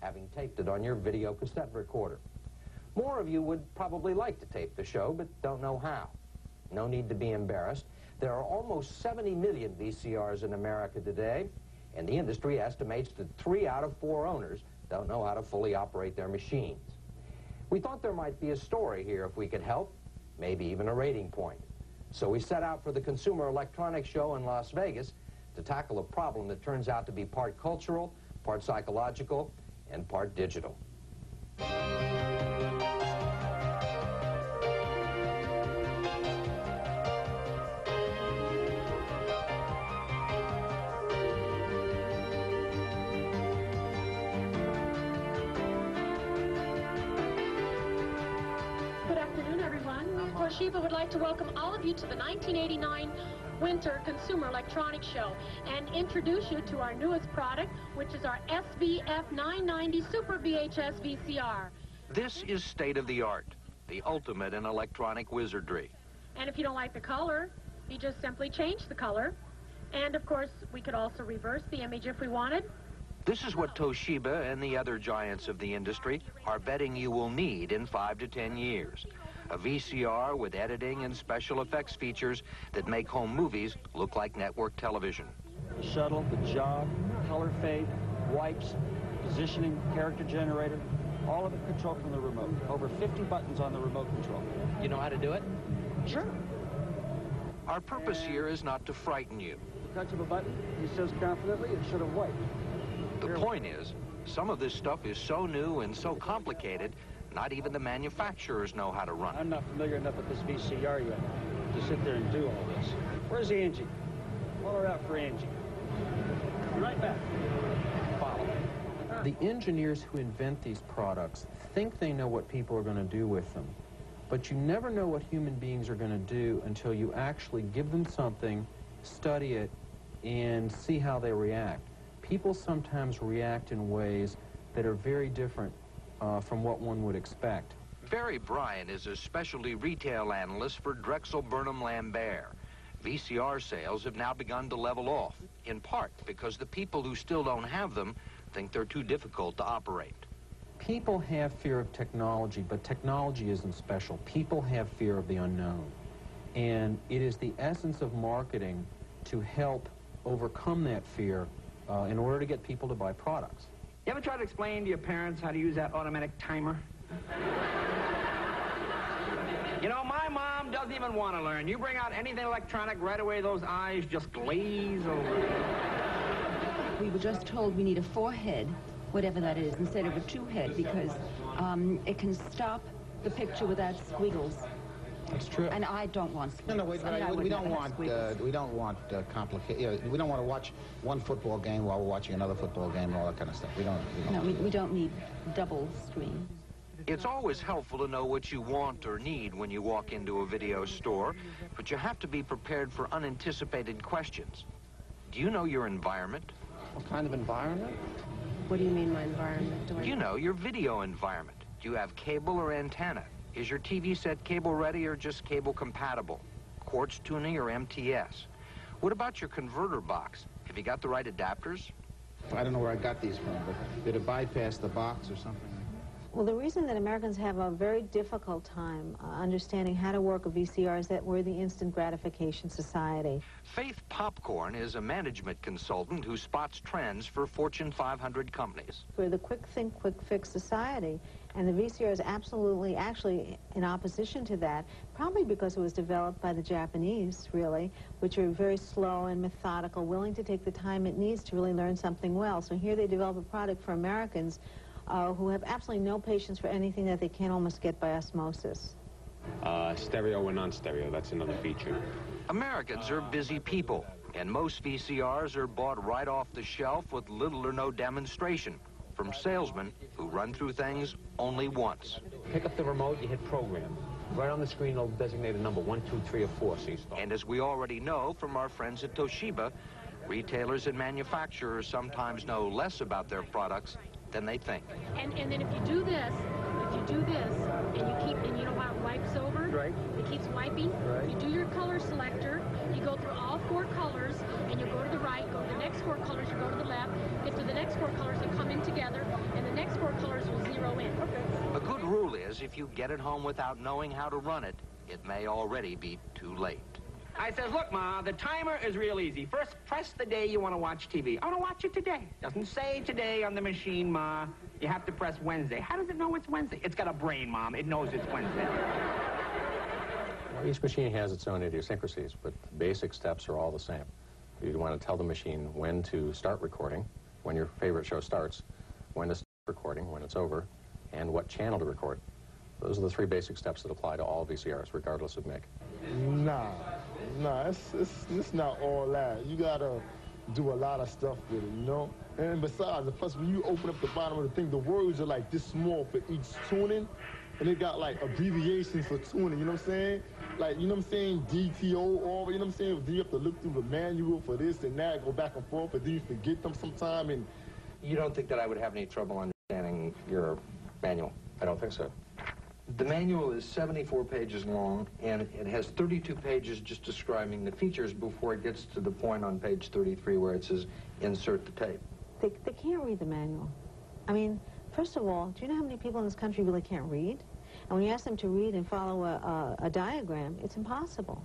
having taped it on your video cassette recorder. More of you would probably like to tape the show, but don't know how. No need to be embarrassed. There are almost 70 million VCRs in America today, and the industry estimates that 3 out of 4 owners don't know how to fully operate their machines. We thought there might be a story here if we could help, maybe even a rating point. So we set out for the Consumer Electronics Show in Las Vegas to tackle a problem that turns out to be part cultural, part psychological, and part digital. Toshiba would like to welcome all of you to the 1989 Winter Consumer Electronics Show and introduce you to our newest product, which is our SVF 990 Super VHS VCR. This is state-of-the-art, the ultimate in electronic wizardry. And if you don't like the color, you just simply change the color. And of course, we could also reverse the image if we wanted. This is what Toshiba and the other giants of the industry are betting you will need in 5 to 10 years. A VCR with editing and special effects features that make home movies look like network television. The shuttle, the jog, color fade, wipes, positioning, character generator, all of it controlled from the remote. Over 50 buttons on the remote control. You know how to do it? Sure. Our purpose here is not to frighten you. The touch of a button, he says confidently, it should have wiped. The point is, some of this stuff is so new and so complicated, not even the manufacturers know how to run it. I'm not familiar enough with this VCR yet to sit there and do all this. Where's Angie? Call her out for Angie. Be right back. Follow. The engineers who invent these products think they know what people are going to do with them. But you never know what human beings are going to do until you actually give them something, study it, and see how they react. People sometimes react in ways that are very different from what one would expect. Barry Bryan is a specialty retail analyst for Drexel Burnham Lambert. VCR sales have now begun to level off, in part because the people who still don't have them think they're too difficult to operate. People have fear of technology, but technology isn't special. People have fear of the unknown. And it is the essence of marketing to help overcome that fear in order to get people to buy products. You ever try to explain to your parents how to use that automatic timer? You know, my mom doesn't even want to learn. You bring out anything electronic, right away those eyes just glaze over. We were just told we need a 4-head, whatever that is, instead of a 2-head, because it can stop the picture without squiggles. That's true. And I don't want squiggles. No, we don't want complicated. We don't want to watch one football game while we're watching another football game and all that kind of stuff. We don't need double screen. It's always helpful to know what you want or need when you walk into a video store, but you have to be prepared for unanticipated questions. Do you know your environment? What kind of environment? What do you mean, my environment? You know, your video environment. Do you have cable or antenna? Is your TV set cable ready or just cable compatible? Quartz tuning or MTS? What about your converter box? Have you got the right adapters? I don't know where I got these from, but did it bypass the box or something? Well, the reason that Americans have a very difficult time understanding how to work a VCR is that we're the instant gratification society. Faith Popcorn is a management consultant who spots trends for Fortune 500 companies. We're the quick think, quick fix society, and the VCR is absolutely, actually, in opposition to that, probably because it was developed by the Japanese, really, which are very slow and methodical, willing to take the time it needs to really learn something well. So here they develop a product for Americans who have absolutely no patience for anything that they can't almost get by osmosis. Stereo or non-stereo, that's another feature. Americans are busy people, and most VCRs are bought right off the shelf with little or no demonstration from salesmen who run through things only once. Pick up the remote, you hit program. Right on the screen, it'll designate a number, 1, 2, 3, or 4, so you start. And as we already know from our friends at Toshiba, retailers and manufacturers sometimes know less about their products than they think. And then if you do this, and you know how it wipes over? Right. It keeps wiping. Right. You do your color selector, you go through all 4 colors, and you go to the right, go to the next 4 colors, you go to the left, get to the next 4 colors, they come in together, and the next because if you get it home without knowing how to run it, it may already be too late. I says, look, Ma, the timer is real easy. First, press the day you want to watch TV. I want to watch it today. Doesn't say today on the machine, Ma. You have to press Wednesday. How does it know it's Wednesday? It's got a brain, Mom. It knows it's Wednesday. Well, each machine has its own idiosyncrasies, but the basic steps are all the same. You want to tell the machine when to start recording, when your favorite show starts, when to stop recording, when it's over, and what channel to record. Those are the three basic steps that apply to all VCRs, regardless of make. Nah, it's not all that. You gotta do a lot of stuff with it, you know? And besides, plus when you open up the bottom of the thing, the words are like this small for each tuning, and they got like abbreviations for tuning, you know what I'm saying? Like, you know what I'm saying, DTO, all, you know what I'm saying? Then you have to look through the manual for this and that, go back and forth, and then you forget them sometime. And You don't think that I would have any trouble understanding your manual? I don't think so. The manual is 74 pages long, and it has 32 pages just describing the features before it gets to the point on page 33 where it says, insert the tape. They can't read the manual. I mean, first of all, do you know how many people in this country really can't read? And when you ask them to read and follow a diagram, it's impossible.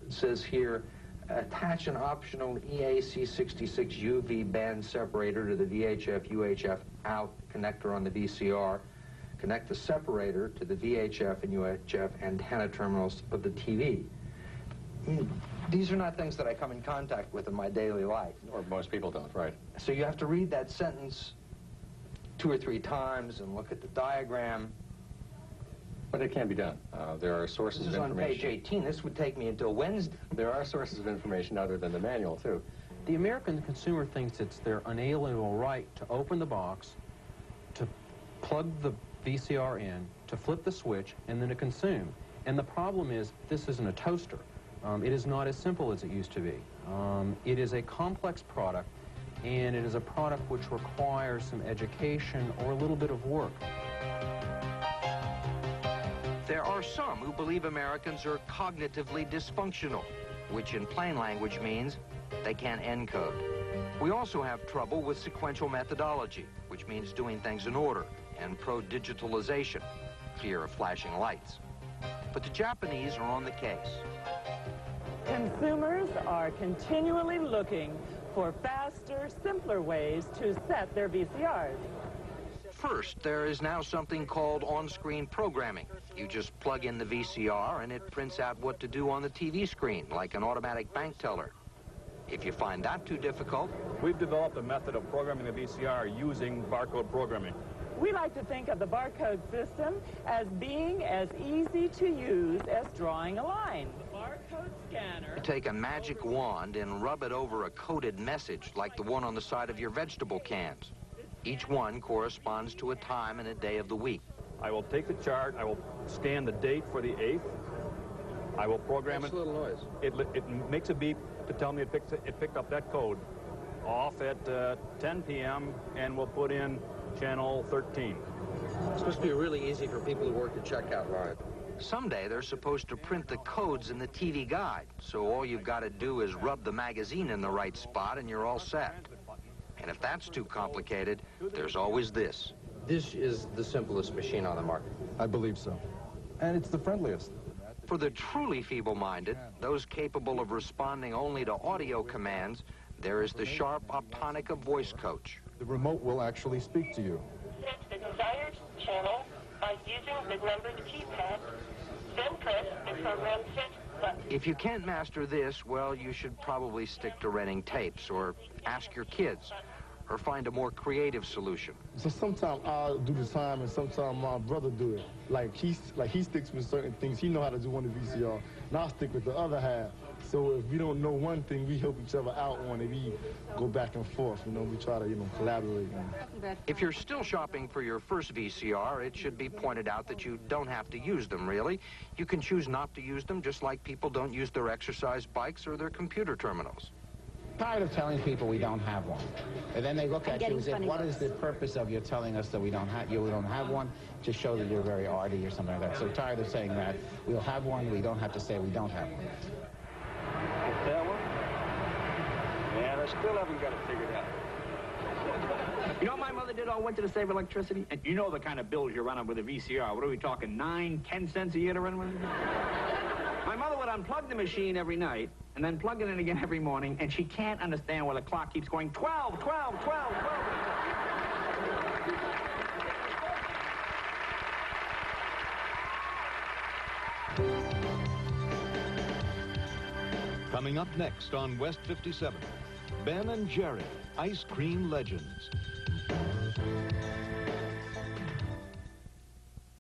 It says here, attach an optional EAC66 UV band separator to the VHF-UHF out connector on the VCR. Connect the separator to the VHF and UHF antenna terminals of the TV. These are not things that I come in contact with in my daily life. Or most people don't, right? So you have to read that sentence 2 or 3 times and look at the diagram. But it can be done. There are sources This is of on information. page 18. This would take me until Wednesday. There are sources of information other than the manual, too. The American consumer thinks it's their unalienable right to open the box, to plug the VCR in, to flip the switch, and then to consume. And the problem is, this isn't a toaster. It is not as simple as it used to be. It is a complex product, and it is a product which requires some education or a little bit of work. There are some who believe Americans are cognitively dysfunctional, which in plain language means they can't encode. We also have trouble with sequential methodology, which means doing things in order, and pro-digitalization, fear of flashing lights. But the Japanese are on the case. Consumers are continually looking for faster, simpler ways to set their VCRs. First, there is now something called on-screen programming. You just plug in the VCR and it prints out what to do on the TV screen, like an automatic bank teller. If you find that too difficult, we've developed a method of programming the VCR using barcode programming. We like to think of the barcode system as being as easy to use as drawing a line. The barcode scanner... You take a magic wand and rub it over a coded message like the one on the side of your vegetable cans. Each one corresponds to a time and a day of the week. I will take the chart, I will scan the date for the 8th, I will program it. Makes a little noise. It makes a beep to tell me it picked up that code. Off at 10 p.m. and we'll put in channel 13. It's supposed to be really easy for people who work the checkout line. Someday they're supposed to print the codes in the TV guide, so all you've got to do is rub the magazine in the right spot and you're all set. And if that's too complicated, there's always this. This is the simplest machine on the market. I believe so. And it's the friendliest. For the truly feeble-minded, those capable of responding only to audio commands, there is the Sharp Optonica Voice Coach. The remote will actually speak to you. Pick the desired channel by using the numbered keypad, then press the program set button. If you can't master this, well, you should probably stick to renting tapes or ask your kids or find a more creative solution. So sometimes I'll do the time and sometimes my brother do it. Like he sticks with certain things. He know how to do on the VCR, and I'll stick with the other half. So if we don't know one thing, we help each other out on it. We go back and forth, you know, we try to, collaborate on it. If you're still shopping for your first VCR, it should be pointed out that you don't have to use them, really. You can choose not to use them, just like people don't use their exercise bikes or their computer terminals. Tired of telling people we don't have one. And then they look at you and say, what is the purpose of you telling us that we don't have one? Just show that you're very arty or something like that. So tired of saying that. We'll have one, we don't have to say we don't have one. That one? Yeah, they still haven't got it figured out. You know what my mother did all winter to save electricity? And you know the kind of bills you're running with a VCR. What are we talking, 9, 10 cents a year to run with it? My mother would unplug the machine every night and then plug it in again every morning, and she can't understand why the clock keeps going 12, 12, 12, 12. Coming up next on West 57, Ben and Jerry, Ice Cream Legends.